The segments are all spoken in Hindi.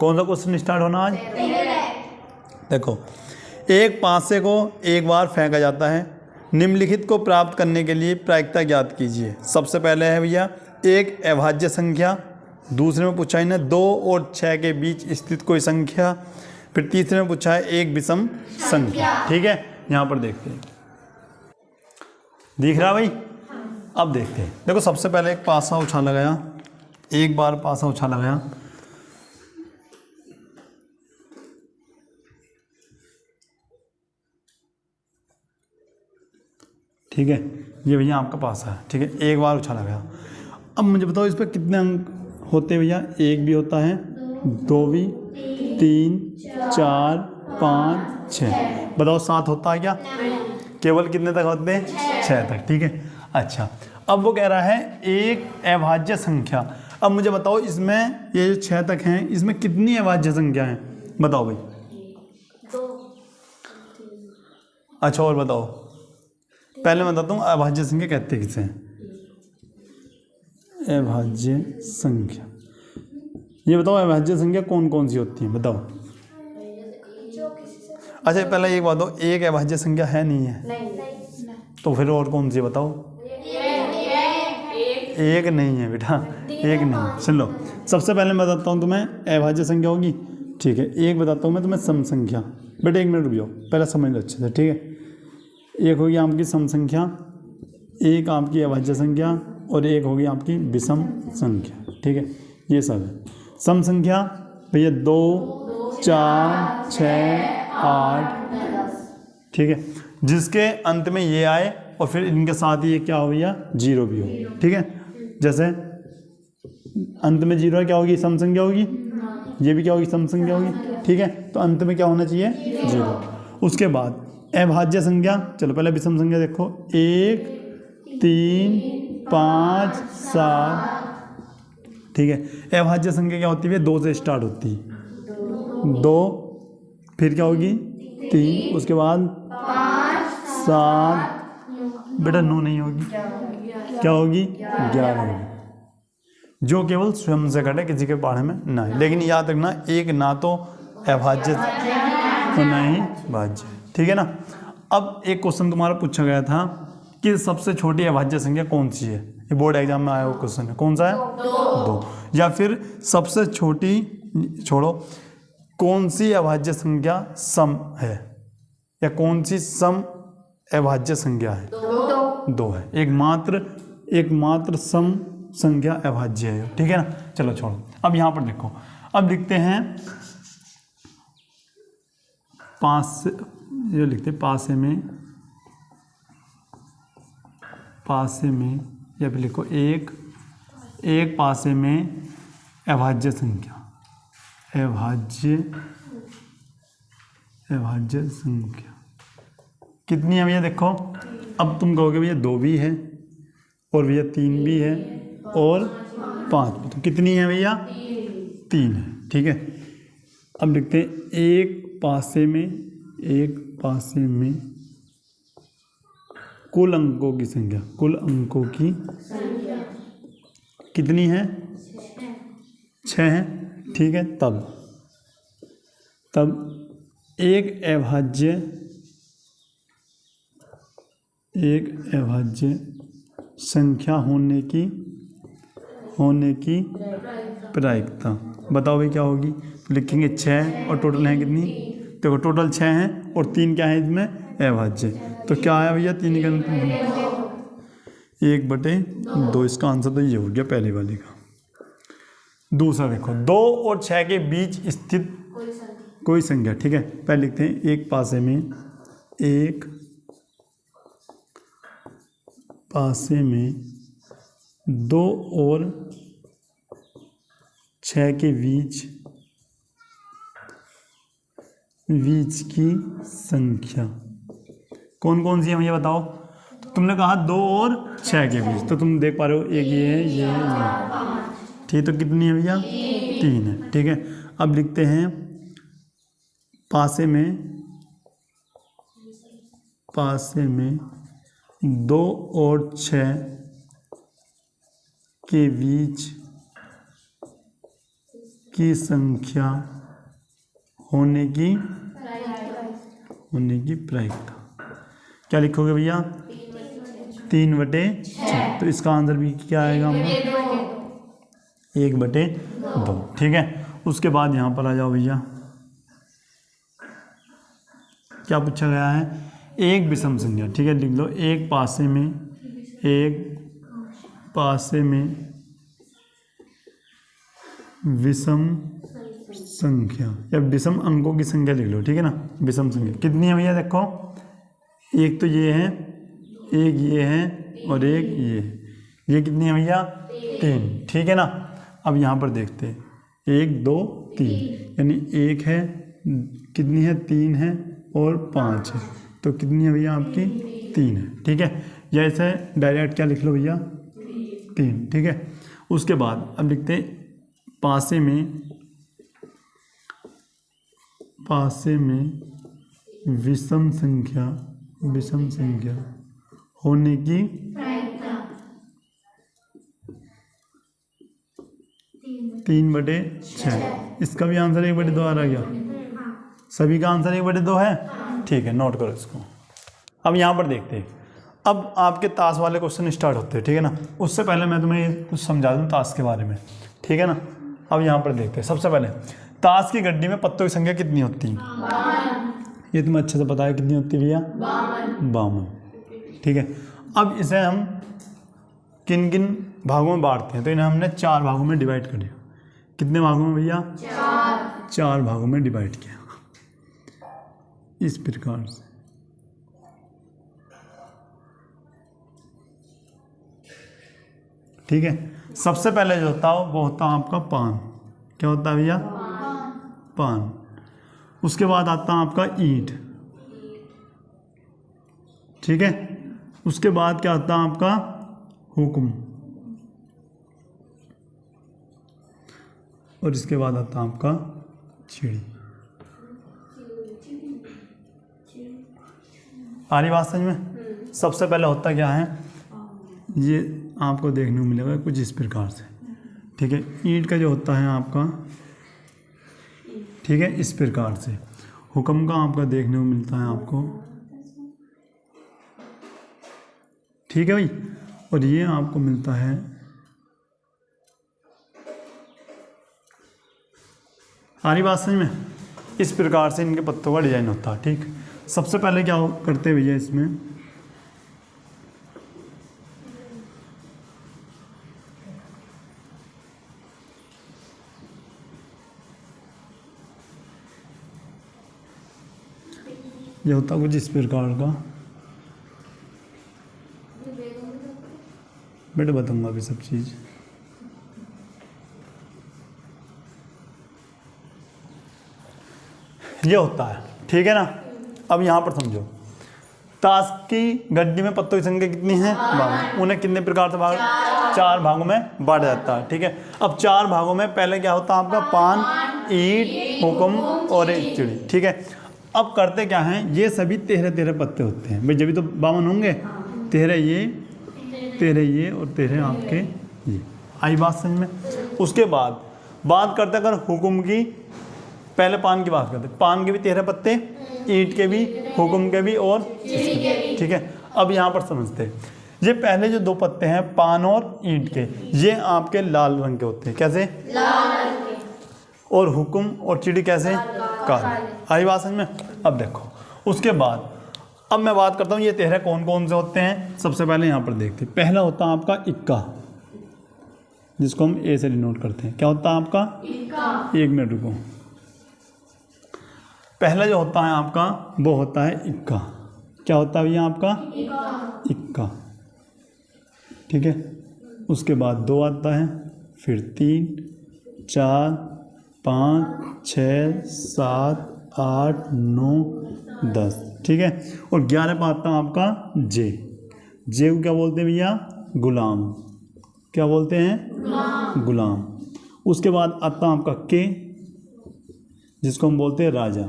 कौन सा क्वेश्चन स्टार्ट होना आज? देखो, एक पासे को एक बार फेंका जाता है, निम्नलिखित को प्राप्त करने के लिए प्रायिकता ज्ञात कीजिए। सबसे पहले है भैया एक अभाज्य संख्या, दूसरे में पूछा इन्हें 2 और 6 के बीच स्थित कोई संख्या, फिर तीसरे में पूछा है एक विषम संख्या। ठीक है, यहाँ पर देखते हैं, दिख रहा भाई? अब देखते हैं। देखो सबसे पहले एक पासा उछाला गया, एक बार पासा उछाला गया, ठीक है, ये भैया आपका पासा है। ठीक है, एक बार उछाला गया। अब मुझे बताओ इस पर कितने अंक होते हैं भैया? 1 भी होता है, 2 भी, 3, 4, 5, 6। बताओ 7 होता है क्या? केवल कितने तक होते हैं? 6 तक। ठीक है, अच्छा अब वो कह रहा है एक अभाज्य संख्या। अब मुझे बताओ इसमें ये जो 6 तक हैं, इसमें कितनी अभाज्य संख्या है? बताओ भाई। 2। अच्छा और बताओ, पहले मैं बताता हूँ अभाज्य संख्या कहते किसे हैं। अभाज्य संख्या, ये बताओ अभाज्य संख्या कौन कौन सी होती है? बताओ। अच्छा पहले एक बात दो, एक अभाज्य संख्या है नहीं है? नहीं। तो फिर और कौन सी बताओ? एक नहीं है बेटा, एक नहीं। सुन लो, सबसे पहले मैं बताता हूँ तुम्हें अभाज्य संख्या होगी। ठीक है, एक बताता हूँ मैं तुम्हें सम संख्या। बेटा 1 मिनट रुक जाओ, पहले समझ लो अच्छे से। ठीक है, एक होगी आपकी सम संख्या, एक आपकी अभाज्य संख्या और एक होगी आपकी विषम संख्या। ठीक है, ये सब है। सम संख्या भैया 2, 4, 6, 8। ठीक है, जिसके अंत में ये आए और फिर इनके साथ ही ये क्या हो भैया? 0 भी हो। ठीक है, जैसे अंत में 0 है, क्या होगी? सम संख्या होगी। ये भी क्या होगी? सम संख्या होगी। ठीक है, तो अंत में क्या होना चाहिए? 0। उसके बाद अभाज्य संख्या, चलो पहले विषम संख्या देखो, 1, 3, 5, 7। ठीक है, अभाज्य संख्या क्या होती है? 2 से स्टार्ट होती है। 2, फिर क्या होगी? 3, उसके बाद 7। बेटा 9 नहीं होगी, क्या होगी? 11 होगी, जो केवल स्वयं से घटे, किसी के बारे में ना है। लेकिन याद रखना, एक ना तो अभाज्य और ना ही भाज्य। ठीक है ना। अब एक क्वेश्चन तुम्हारा पूछा गया था कि सबसे छोटी अभाज्य संख्या कौन सी है? ये बोर्ड एग्जाम में आया हुआ क्वेश्चन है। कौन सा है? 2। या फिर सबसे छोटी, छोड़ो, कौन सी अभाज्य संख्या सम है, या कौन सी सम अभाज्य संख्या है? 2 है। एकमात्र सम संख्या अभाज्य है। ठीक है ना। चलो छोड़ो, अब यहाँ पर देखो, अब लिखते हैं पास, ये लिखते हैं पासे में, या फिर लिखो एक पासे में अभाज्य संख्या, अभाज्य संख्या कितनी है भैया? देखो अब तुम कहोगे भैया 2 भी है और भैया 3 भी है और 5 भी, तो कितनी है भैया? 3 है। ठीक है, अब लिखते हैं एक पासे में कुल अंकों की संख्या, कितनी है? 6 है। ठीक है, तब एक अभाज्य संख्या होने की प्रायिकता बताओ भाई क्या होगी? तो लिखेंगे 6 और टोटल है कितनी? देखो टोटल 6 हैं और 3 क्या है इसमें? अभाज्य। तो क्या आया भैया? 3 का 1/2। इसका आंसर तो ये हो गया पहले वाले का। दूसरा देखो, 2 और 6 के बीच स्थित कोई संख्या। ठीक है, पहले लिखते हैं एक पासे में 2 और 6 के बीच की संख्या कौन कौन सी है भैया बताओ? तो तुमने कहा 2 और 6 के बीच, तो तुम देख पा रहे हो एक ये है, ये। ठीक, तो कितनी है भैया? 3 है। ठीक है, अब लिखते हैं पासे में 2 और 6 के बीच की संख्या होने की प्रायिकता। क्या लिखोगे भैया? 3/6। तो इसका आंसर भी क्या आएगा हमारा? 1/2। ठीक है। उसके बाद यहाँ पर आ जाओ भैया, क्या पूछा गया है? एक विषम संख्या। ठीक है, लिख लो एक पासे में विषम संख्या या विषम अंकों की संख्या लिख लो। ठीक है ना। विषम संख्या कितनी है भैया? देखो, एक तो ये है, एक ये है और एक ये कितनी है भैया? 3। ठीक है ना। अब यहाँ पर देखते हैं, 1 2 3, यानी एक है, कितनी है? 3 है और 5 है, तो कितनी है भैया आपकी? 3 है। ठीक है, या ऐसे डायरेक्ट क्या लिख लो भैया? 3। ठीक है। उसके बाद अब लिखते हैं पासे में विषम संख्या होने की 3/6। इसका भी आंसर 1/2 आ रहा गया। सभी का आंसर 1/2 है। ठीक है, नोट करो इसको। अब यहाँ पर देखते हैं, अब आपके ताश वाले क्वेश्चन स्टार्ट होते हैं। ठीक है ना। उससे पहले मैं तुम्हें कुछ समझा दूँ ताश के बारे में। ठीक है ना। अब यहाँ पर देखते हैं, सबसे पहले ताश की गड्डी में पत्तों की संख्या कितनी होती है? ये तुम्हें अच्छे से पता है कितनी होती है भैया? 52। ठीक है। अब इसे हम किन किन भागों में बांटते हैं? तो इन्हें हमने 4 भागों में डिवाइड कर दिया। कितने भागों में भैया? 4 भागों में डिवाइड किया, इस प्रकार से। ठीक है। सबसे पहले जो होता है वो होता है आपका पान। क्या होता है भैया? पान। उसके बाद आता है आपका ईंट। ठीक है। उसके बाद क्या आता है आपका? हुक्म। और इसके बाद आता है आपका चिड़ी। आ रही बात समझ में? सबसे पहले होता क्या है, ये आपको देखने को मिलेगा कुछ इस प्रकार से। ठीक है। ईंट का जो होता है आपका, ठीक है, इस प्रकार से। हुक्म का आपका देखने को मिलता है आपको। ठीक है भाई। और ये आपको मिलता है, आ रही बात समझ में? इस प्रकार से इनके पत्तों का डिजाइन होता है। ठीक। सबसे पहले क्या करते हैं भैया, इसमें ये होता कुछ इस प्रकार का। बेटा बताऊंगा अभी सब चीज़। ये होता है। ठीक है ना। अब यहाँ पर समझो, ताश की गड्डी में पत्तों की संख्या कितनी है? 52। उन्हें कितने प्रकार से 4 भागों में बांटा जाता है। ठीक है। अब 4 भागों में पहले क्या होता है आपका? पान, ईंट, हुक्म और एक चिड़ी। ठीक है। अब करते क्या हैं, ये सभी 13 पत्ते होते हैं भाई, जब भी तो 52 होंगे। 13 ये और 13 आपके ये। आई बात समझ में? उसके बाद बात करते अगर हुक्म की, पहले पान की बात करते। पान के भी 13 पत्ते, ईंट के भी, हुक्म के भी और ठीक है। अब यहाँ पर समझते हैं, ये पहले जो 2 पत्ते हैं पान और ईंट के, ये आपके लाल रंग के होते हैं। कैसे? लाल रंग के। और हुक्म और चिड़ी कैसे? काले। आई बात समझ में? अब देखो, उसके बाद अब मैं बात करता हूँ ये 13 कौन कौन से होते हैं। सबसे पहले यहाँ पर देखते हैं, पहला होता है आपका इक्का, जिसको हम ए से डिनोट करते हैं। क्या होता है आपका? इक्का। 1 मिनट रुको। पहला जो होता है आपका वो होता है इक्का। क्या होता है भैया आपका? इक्का। ठीक है। उसके बाद 2 आता है, फिर 3 4 5 6 7 8 9 10। ठीक है। और 11 पर आता है आपका जे। जे को क्या बोलते हैं भैया? गुलाम। क्या बोलते हैं? गुलाम। उसके बाद आता है आपका के, जिसको हम बोलते हैं राजा।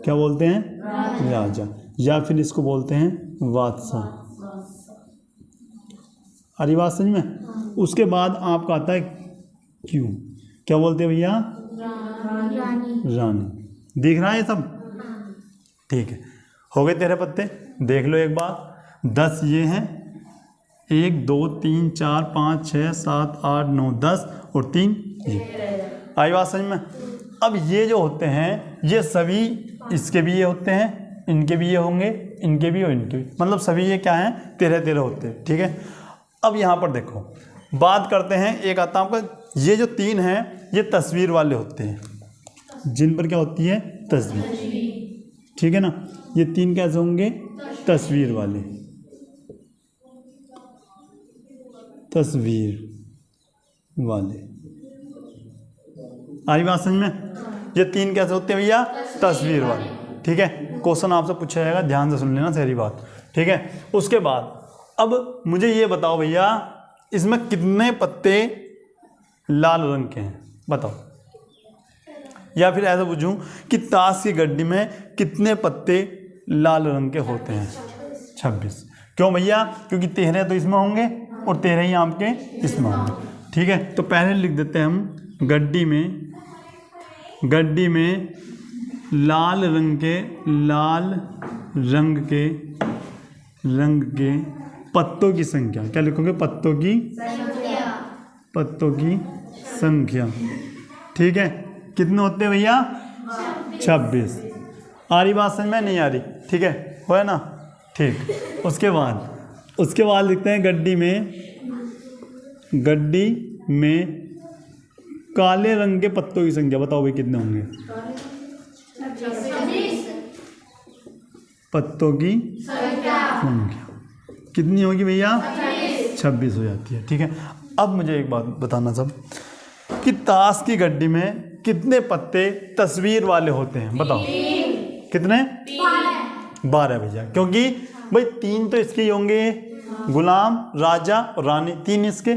क्या बोलते हैं? राजा। या फिर इसको बोलते हैं बादशाह। अरे बात समझ में? उसके बाद आपका आता है क्यों। क्या बोलते हैं भैया? रानी। दिख रहा है ये सब? ठीक है, हो गए 13 पत्ते। देख लो एक बार, 10 ये हैं, 1 2 3 4 5 6 7 8 9 10 और 3 ये। आई बात समझ में? अब ये जो होते हैं ये सभी, इसके भी ये होते हैं, इनके भी ये होंगे, इनके भी और इनके भी, मतलब सभी ये क्या हैं, 13 होते हैं। ठीक है, अब यहाँ पर देखो, बात करते हैं, एक आता है आपका, ये जो 3 हैं ये तस्वीर वाले होते हैं, जिन पर क्या होती है, तस्वीर। ठीक है ना, ये 3 कैसे होंगे, तस्वीर वाले, तस्वीर वाले। आई बात समझ में? ये 3 कैसे होते हैं भैया, तस्वीर वाले। ठीक है, क्वेश्चन आपसे पूछा जाएगा, ध्यान से सुन लेना, सारी बात। ठीक है, उसके बाद अब मुझे ये बताओ भैया, इसमें कितने पत्ते लाल रंग के हैं, बताओ। या फिर ऐसा पूछूं कि ताश की गड्डी में कितने पत्ते लाल रंग के होते हैं, 26। क्यों भैया? क्योंकि 13 तो इसमें होंगे और 13 ही आपके इसमें होंगे। ठीक है, तो पहले लिख देते हैं हम, गड्डी में लाल रंग के पत्तों की संख्या, क्या लिखोगे, पत्तों की संख्या। ठीक है, कितने होते हैं भैया, 26। आ रही बात समझ में? नहीं आ रही? ठीक है, हो ना? ठीक, उसके बाद लिखते हैं, गड्डी में काले रंग के पत्तों की संख्या, बताओ भाई कितने होंगे, पत्तों की संख्या कितनी होगी भैया, 26 हो जाती है। ठीक है, अब मुझे एक बात बताना सब, कि ताश की गड्डी में कितने पत्ते तस्वीर वाले होते हैं, बताओ। कितने? 12 भैया, क्योंकि भाई 3 तो इसके ही होंगे, गुलाम, राजा और रानी, 3 इसके,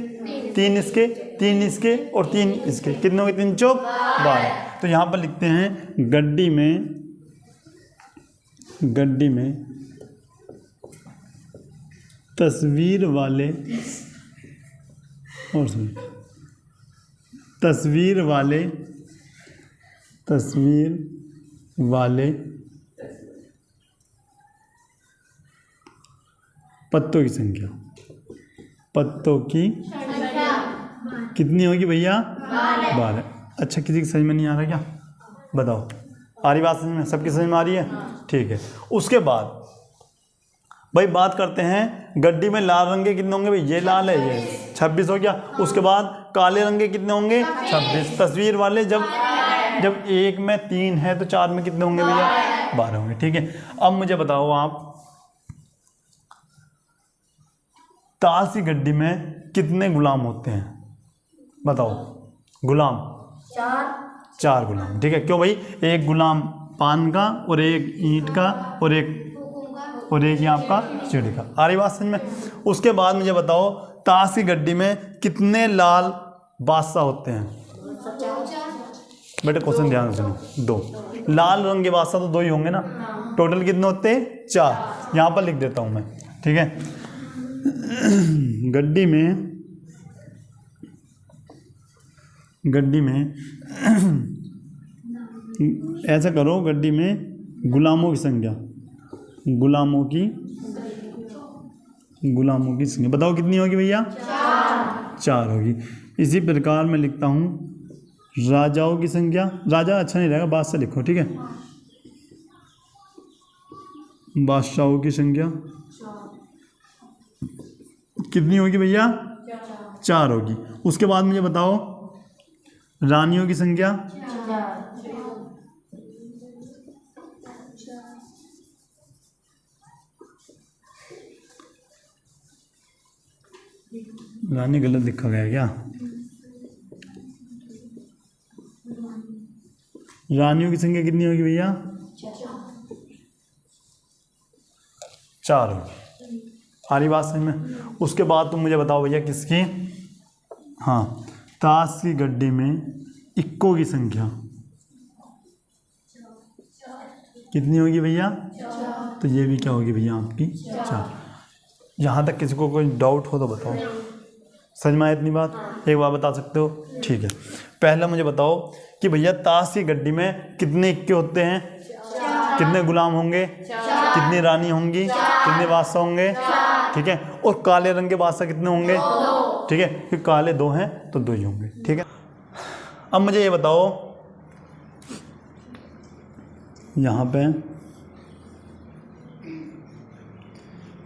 3 इसके, 3 इसके और 3 इसके, कितने होंगे, 3 चौक 12। तो यहाँ पर लिखते हैं, गड्डी में तस्वीर वाले, और सुन, तस्वीर वाले पत्तों की संख्या, कितनी होगी भैया, 12। अच्छा, किसी की समझ में नहीं आ रहा क्या, बताओ। आ रही बात समझ में? सबकी समझ में आ रही है? ठीक है, उसके बाद भाई बात करते हैं, गड्डी में लाल रंग के कितने होंगे भाई, ये लाल है, ये 26 हो गया। उसके बाद काले रंग के कितने होंगे, 26। तस्वीर वाले जब एक में 3 है तो 4 में कितने होंगे भैया, 12 होंगे। ठीक है, अब मुझे बताओ आप, ताश की गड्डी में कितने गुलाम होते हैं, बताओ। गुलाम 4 गुलाम। ठीक है, क्यों भाई, एक गुलाम पान का और एक ईंट का और एक ये आपका चिड़ी का। आ रही बात समझ में? उसके बाद मुझे बताओ, ताश की गड्डी में कितने लाल बादशाह होते हैं, बेटे क्वेश्चन ध्यान से सुनो। 2 लाल रंग के बादशाह तो 2 ही होंगे ना, टोटल कितने होते हैं, 4। यहाँ पर लिख देता हूँ मैं। ठीक है, गड्डी में ऐसा करो, गड्डी में गुलामों की संख्या, गुलामों की संख्या बताओ कितनी होगी भैया, 4 होगी। इसी प्रकार मैं लिखता हूँ राजाओं की संख्या, राजा अच्छा नहीं रहेगा, बादशाह लिखो। ठीक है, बादशाहों की संख्या कितनी होगी भैया, 4 होगी। उसके बाद मुझे बताओ रानियों की संख्या, रानी गलत लिखा गया क्या, रानियों की संख्या कितनी होगी भैया, 4 होगी। आ रही बात समझ में? उसके बाद तुम मुझे बताओ भैया किसकी, हाँ, ताश की गड्डी में इक्कों की संख्या कितनी होगी भैया, तो ये भी क्या होगी भैया आपकी, 4। यहाँ तक किसी को कोई डाउट हो तो बताओ। समझ में आया इतनी बात? एक बार बता सकते हो? ठीक है, पहला मुझे बताओ कि भैया ताश की गड्डी में कितने इक्के होते हैं? कितने गुलाम होंगे? कितनी रानी होंगी? कितने बादशाह होंगे? ठीक है, और काले रंग के बादशाह कितने होंगे? ठीक है, क्योंकि काले 2 हैं तो 2 ही होंगे। ठीक है, अब मुझे ये बताओ यहाँ पे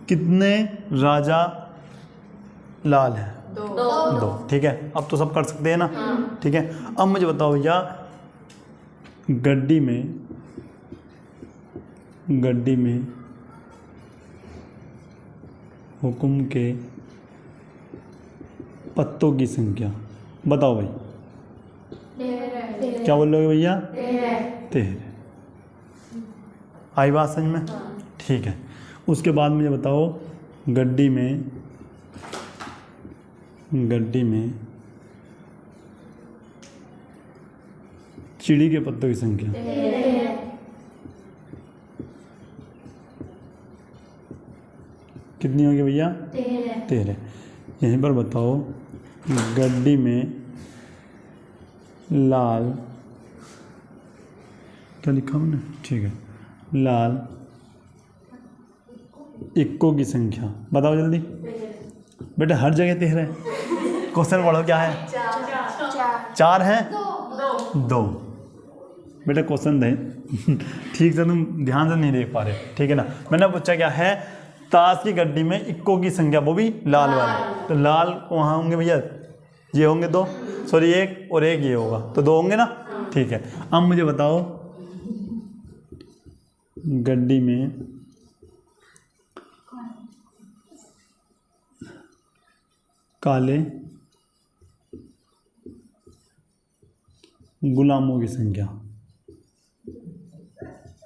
कितने राजा लाल हैं? 2। ठीक है, अब तो सब कर सकते हैं ना? ठीक है, अब मुझे बताओ भैया गड्डी में हुक्म के पत्तों की संख्या बताओ भाई। क्या बोल रहे हो भैया? 13। आई बात समझ में? ठीक है, उसके बाद मुझे बताओ गड्डी में चिड़ी के पत्तों की संख्या कितनी होगी भैया? 13। यहीं पर बताओ गड्डी में लाल, क्या लिखा मैंने? ठीक है, लाल इक्कों की संख्या बताओ जल्दी। बेटा हर जगह 13 है, क्वेश्चन पढ़ो क्या है? 4 है? 2। बेटा क्वेश्चन दे ठीक से तुम ध्यान से नहीं देख पा रहे। ठीक है ना, मैंने पूछा क्या है? ताश की गड्डी में इक्कों की संख्या, वो भी लाल वाले। तो लाल वहाँ होंगे भैया, ये होंगे 2, सॉरी 1 और 1 ये होगा, तो 2 होंगे ना? ठीक है, अब मुझे बताओ गड्डी में काले गुलामों की संख्या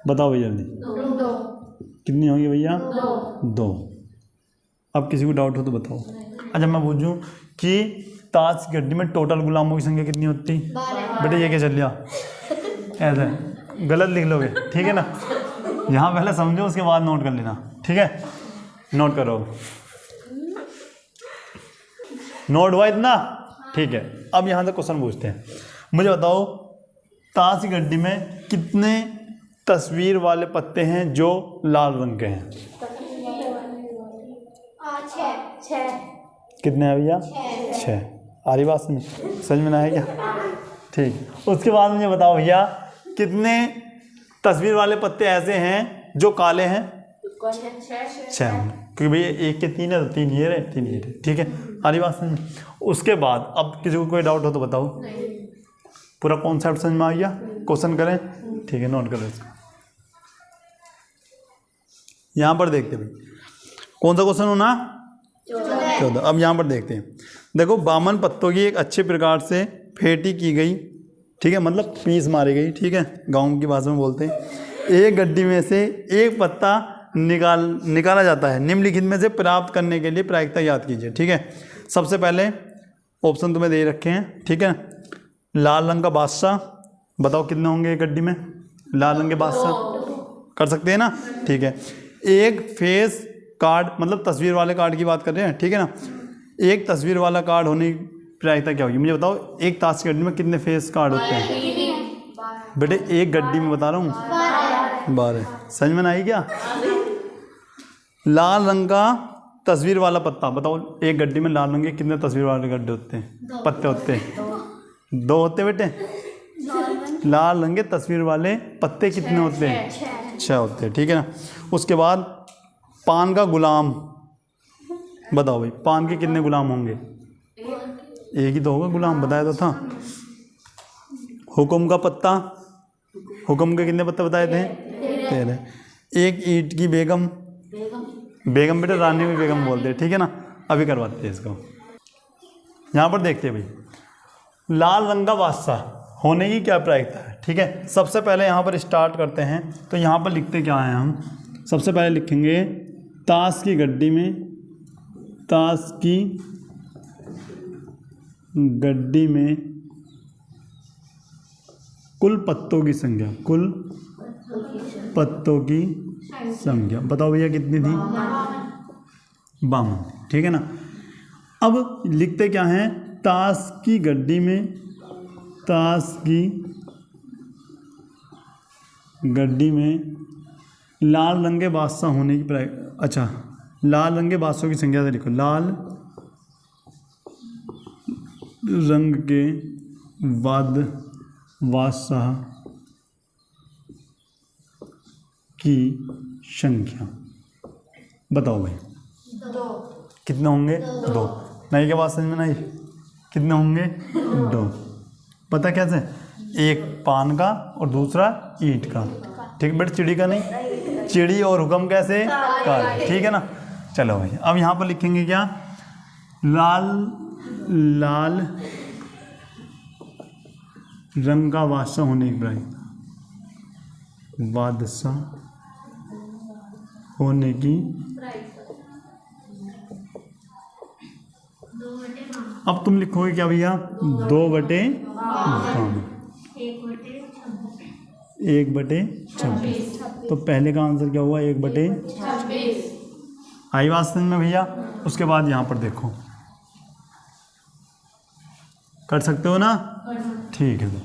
बताओ भैया जल्दी। 2। कितनी होगी भैया? 2। अब किसी को डाउट हो तो बताओ। अच्छा मैं पूछूं कि ताश की गड्डी में टोटल गुलामों की संख्या कितनी होती? बेटे ये क्या चल गया ऐसे? गलत लिख लोगे, ठीक है ना? यहाँ पहले समझो, उसके बाद नोट कर लेना। ठीक है, नोट करो। नोट हुआ इतना? ठीक है, अब यहाँ से क्वेश्चन पूछते हैं। मुझे बताओ ताश की गड्डी में कितने तस्वीर वाले पत्ते हैं जो लाल रंग के हैं? 6। कितने हैं भैया? 6। आ रही बात समझ में आया क्या? ठीक, उसके बाद मुझे बताओ भैया कितने तस्वीर वाले पत्ते ऐसे हैं जो काले हैं? 6 होंगे, क्योंकि भैया 1 के 3 है तो 3 ये रहे, 3 ये रहे। ठीक है, आ रही बात समझ में? उसके बाद अब किसी को कोई डाउट हो तो बताओ। पूरा कॉन्सेप्ट समझ में आ गया? क्वेश्चन करें? ठीक है, नोट करो इसको। यहाँ पर देखते भाई कौन सा क्वेश्चन होना? 14। अब यहाँ पर देखते हैं। देखो 52 पत्तों की एक अच्छे प्रकार से फेटी की गई, ठीक है, मतलब पीस मारी गई, ठीक है, गाँव की भाषा में बोलते हैं। एक गड्डी में से एक पत्ता निकाला जाता है। निम्नलिखित में से प्राप्त करने के लिए प्रायिकता याद कीजिए। ठीक है, सबसे पहले ऑप्शन तुम्हें दे रखे हैं। ठीक है, लाल रंग का बादशाह बताओ कितने होंगे एक गड्डी में? लाल रंग के बादशाह कर सकते हैं ना? ठीक है, एक फेस कार्ड मतलब तस्वीर वाले कार्ड की बात कर रहे हैं। ठीक है ना, एक तस्वीर वाला कार्ड होने की प्रायिकता क्या होगी? मुझे बताओ एक ताश की गड्डी में कितने फेस कार्ड होते हैं? बेटे एक गड्डी में बता रहा हूँ 12। समझ में आई क्या? लाल रंग का तस्वीर वाला पत्ता बताओ एक गड्डी में लाल रंग के कितने तस्वीर वाले गड्ढे होते हैं? पत्ते होते हैं? 2 होते बेटे। लाल रंग के तस्वीर वाले पत्ते कितने होते हैं? 6 होते हैं। ठीक है ना, उसके बाद पान का गुलाम बताओ भाई, पान के कितने गुलाम होंगे? एक ही तो होगा गुलाम, बताया तो था। हुक्म का पत्ता, हुक्म के कितने पत्ते बताए थे? 13। एक ईंट की बेगम, बेगम बेटे रानी भी बेगम बोलते हैं। ठीक है ना, अभी करवाते हैं इसको। यहाँ पर देखते हैं भाई लाल रंग का बादशाह होने की क्या प्रायिकता है। ठीक है, सबसे पहले यहाँ पर स्टार्ट करते हैं। तो यहाँ पर लिखते क्या हैं हम? सबसे पहले लिखेंगे ताश की गड्डी में, ताश की गड्डी में कुल पत्तों की संख्या, कुल पत्तों की संख्या बताओ भैया कितनी थी? 52। ठीक है ना, अब लिखते क्या हैं, ताश की गड्डी में, ताश की गड्डी में लाल रंग के बादशाह होने की अच्छा, लाल रंग के बादशाह की संख्या से लिखो, लाल रंग के बादशाह की संख्या बताओ भाई। 2। कितने होंगे? 2। नहीं के बाद समझ में नहीं, कितने होंगे? 2। पता कैसे? एक पान का और दूसरा ईंट का। ठीक बेटा, चिड़ी का नहीं, चिड़ी और हुक्म कैसे? काल। ठीक है ना। चलो भाई, अब यहाँ पर लिखेंगे क्या, लाल रंग का बादशाह होने की बादशाह होने की। अब तुम लिखोगे क्या भैया? 2/52, 1/26। तो पहले का आंसर क्या हुआ? 1/26। आई बात समझ में भैया? उसके बाद यहाँ पर देखो, कर सकते हो ना? ठीक है। तो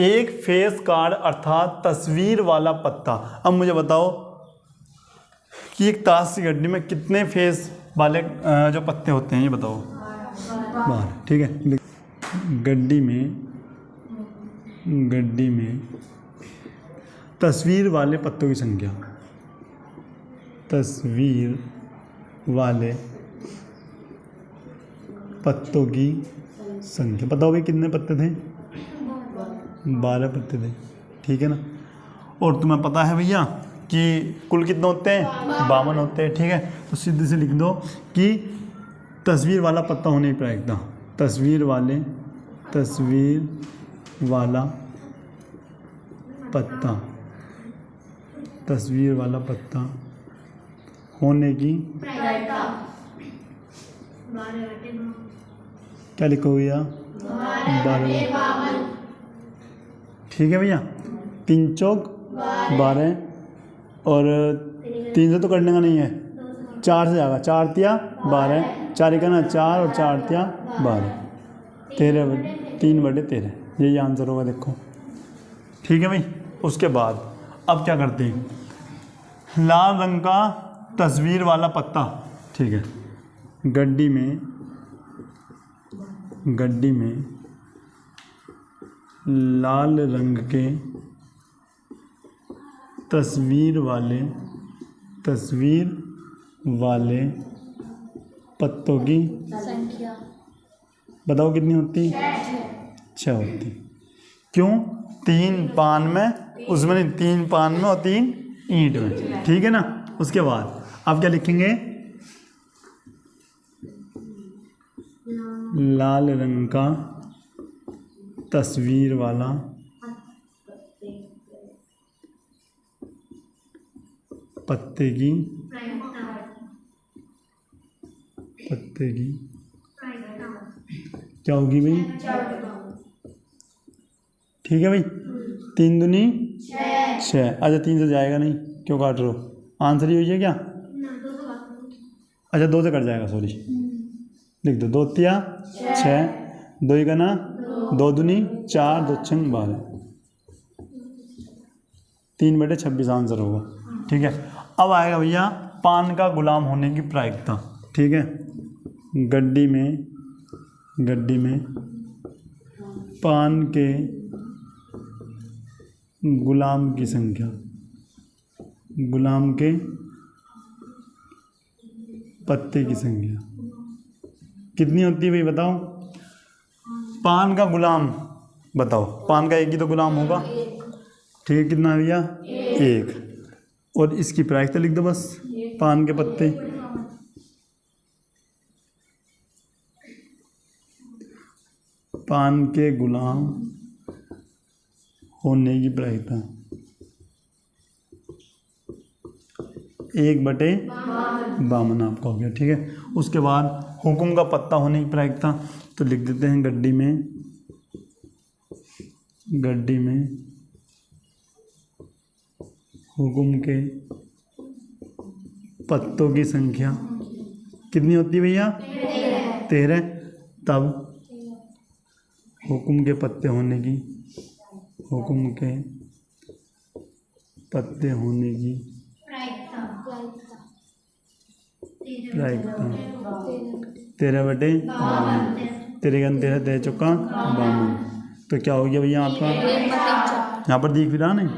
एक फेस कार्ड अर्थात तस्वीर वाला पत्ता। अब मुझे बताओ कि एक ताश की गड्डी में कितने फेस वाले जो पत्ते होते हैं, ये बताओ। 12। ठीक है। गड्डी में तस्वीर वाले पत्तों की संख्या, तस्वीर वाले पत्तों की संख्या बताओ भाई, कितने पत्ते थे? 12 पत्ते थे। ठीक है ना। और तुम्हें पता है भैया कि कुल कितने होते हैं? 52 होते हैं। ठीक है। तो सीधे से लिख दो कि तस्वीर वाला पत्ता होने की प्रायिकता, तस्वीर वाला पत्ता होने की क्या लिखो भैया? 12। ठीक है भैया। 3 चौक 12 और 3 से तो करने का नहीं है, 4 से जाएगा। 4 तिया 12, 4 एक ना 4 और 4 तिया 12, 3/13। यही आंसर होगा। देखो ठीक है भाई। उसके बाद अब क्या करते हैं, लाल रंग का तस्वीर वाला पत्ता। ठीक है। गड्डी में लाल रंग के तस्वीर वाले पत्तों की संख्या बताओ कितनी होती? 6 होती। क्यों? 3 पान में, उसमें नहीं, 3 पान में और 3 ईंट में। ठीक है ना। उसके बाद अब क्या लिखेंगे, लाल रंग का तस्वीर वाला पत्ते की क्या होगी भाई? ठीक है भाई। 3 दूनी 6। अच्छा 3 से जाएगा नहीं, क्यों काट रहे हो? आंसर ही हुई है क्या? अच्छा 2 से कट जाएगा, सॉरी। लिख दो 2 तिया 6, 2 ही का ना 2 दूनी 4, 2 6 12, 3/26 आंसर होगा। ठीक है। अब आएगा भैया पान का गुलाम होने की प्रायिकता। ठीक है। गड्डी में पान के गुलाम की संख्या, गुलाम के पत्ते की संख्या कितनी होती है भाई? बताओ। पान का गुलाम बताओ, पान का एक ही तो गुलाम होगा। ठीक है। कितना है भैया? 1। और इसकी प्रायिकता लिख दो बस, पान के पत्ते। पान के गुलाम होने की प्रायिकता 1/52 आपका हो गया। ठीक है। उसके बाद हुक्म का पत्ता होने की प्रायिकता तो लिख देते हैं, गड्डी में हुक्म के पत्तों की संख्या कितनी होती है भैया? 13 तब हुक्म के पत्ते होने की प्रायिकता 13/52 13 13 13 चौका 52 तो क्या हो गया भैया आपका यहाँ पर दिख भी रहा नहीं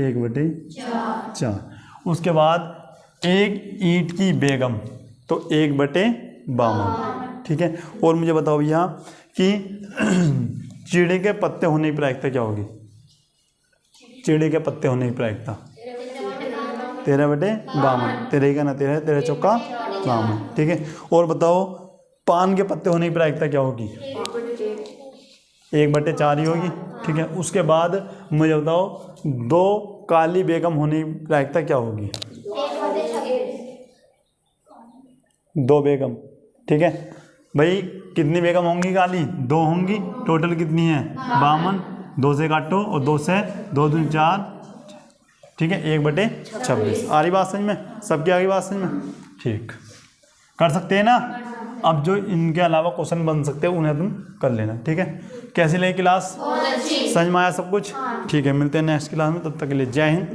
1/4। उसके बाद एक ईंट की बेगम तो 1/52 ठीक है। और मुझे बताओ भैया कि चिड़े के पत्ते होने की प्रायिकता क्या होगी? चिड़े के पत्ते होने की प्रायिकता 13/52 13 का ना 13 13 चौका 52 ठीक है। और बताओ पान के पत्ते होने की प्रायिकता क्या होगी? 1/4 ही होगी ठीक है। उसके बाद मुझे बताओ 2 काली बेगम होने की प्रायिकता क्या होगी? 2 बेगम ठीक है। भाई कितनी बेगम होंगी काली? 2 होंगी। टोटल कितनी है? 52। 2 से काटो और 2 से 2 दूनी 4 ठीक है। 1/26 आ रही बात समझ में? सबकी आ गई बात समझ में? ठीक कर सकते हैं ना। अब जो इनके अलावा क्वेश्चन बन सकते हैं उन्हें तुम कर लेना ठीक है। कैसी लगी क्लास? समझ में आया सब कुछ? ठीक है, मिलते हैं नेक्स्ट क्लास में। तब तक के लिए जय हिंद।